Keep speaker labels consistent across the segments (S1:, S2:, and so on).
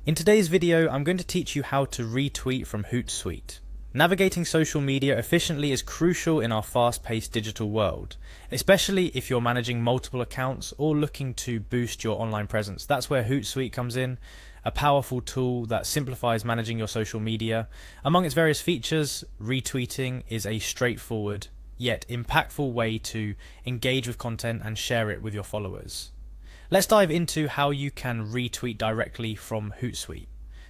S1: In today's video, I'm going to teach you how to retweet from Hootsuite. Navigating social media efficiently is crucial in our fast-paced digital world, especially if you're managing multiple accounts or looking to boost your online presence. That's where Hootsuite comes in, a powerful tool that simplifies managing your social media. Among its various features, retweeting is a straightforward yet impactful way to engage with content and share it with your followers. Let's dive into how you can retweet directly from Hootsuite.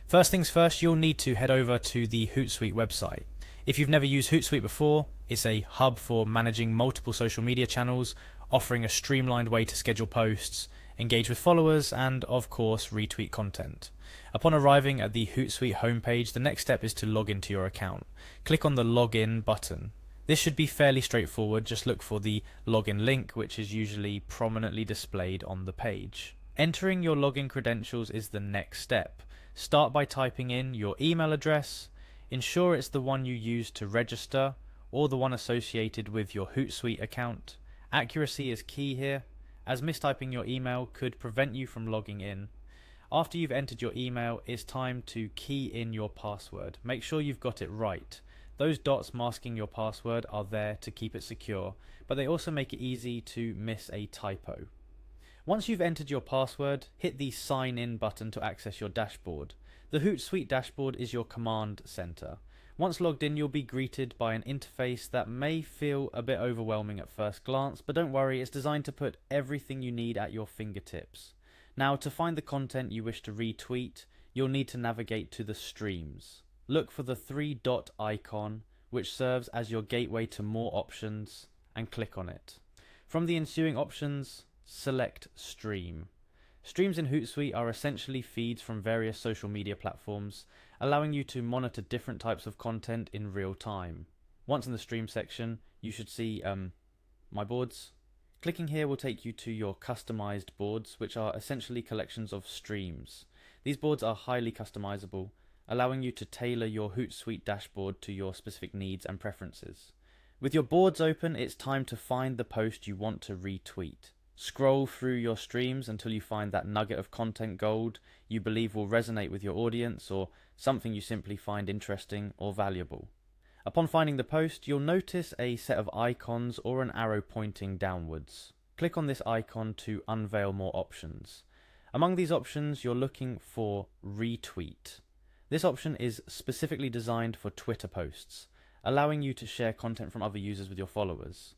S1: First things first, you'll need to head over to the Hootsuite website. If you've never used Hootsuite before, it's a hub for managing multiple social media channels, offering a streamlined way to schedule posts, engage with followers, and of course, retweet content. Upon arriving at the Hootsuite homepage, the next step is to log into your account. Click on the Login button. This should be fairly straightforward. Just look for the login link, which is usually prominently displayed on the page. Entering your login credentials is the next step. Start by typing in your email address. Ensure it's the one you used to register or the one associated with your Hootsuite account. Accuracy is key here, as mistyping your email could prevent you from logging in. After you've entered your email, it's time to key in your password. Make sure you've got it right. Those dots masking your password are there to keep it secure, but they also make it easy to miss a typo. Once you've entered your password, hit the Sign In button to access your dashboard. The Hootsuite dashboard is your command center. Once logged in, you'll be greeted by an interface that may feel a bit overwhelming at first glance, but don't worry, it's designed to put everything you need at your fingertips. Now, to find the content you wish to retweet, you'll need to navigate to the streams. Look for the three-dot icon, which serves as your gateway to more options, and click on it. From the ensuing options, select Stream. Streams in Hootsuite are essentially feeds from various social media platforms, allowing you to monitor different types of content in real time. Once in the Stream section, you should see My Boards. Clicking here will take you to your customized boards, which are essentially collections of streams. These boards are highly customizable, allowing you to tailor your Hootsuite dashboard to your specific needs and preferences. With your boards open, it's time to find the post you want to retweet. Scroll through your streams until you find that nugget of content gold you believe will resonate with your audience, or something you simply find interesting or valuable. Upon finding the post, you'll notice a set of icons or an arrow pointing downwards. Click on this icon to unveil more options. Among these options, you're looking for Retweet. This option is specifically designed for Twitter posts, allowing you to share content from other users with your followers.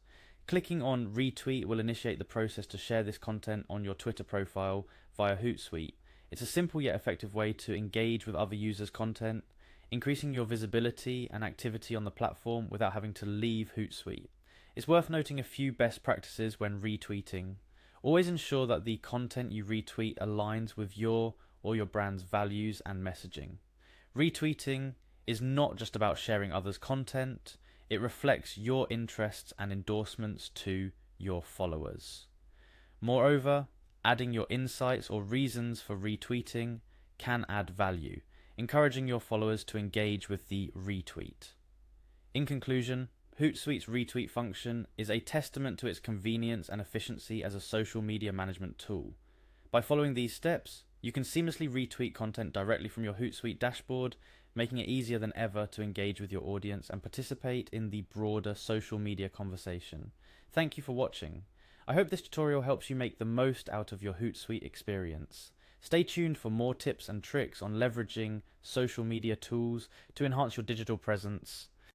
S1: Clicking on Retweet will initiate the process to share this content on your Twitter profile via Hootsuite. It's a simple yet effective way to engage with other users' content, increasing your visibility and activity on the platform without having to leave Hootsuite. It's worth noting a few best practices when retweeting. Always ensure that the content you retweet aligns with your or your brand's values and messaging. Retweeting is not just about sharing others' content, it reflects your interests and endorsements to your followers. Moreover, adding your insights or reasons for retweeting can add value, encouraging your followers to engage with the retweet. In conclusion, Hootsuite's retweet function is a testament to its convenience and efficiency as a social media management tool. By following these steps, you can seamlessly retweet content directly from your Hootsuite dashboard, making it easier than ever to engage with your audience and participate in the broader social media conversation. Thank you for watching. I hope this tutorial helps you make the most out of your Hootsuite experience. Stay tuned for more tips and tricks on leveraging social media tools to enhance your digital presence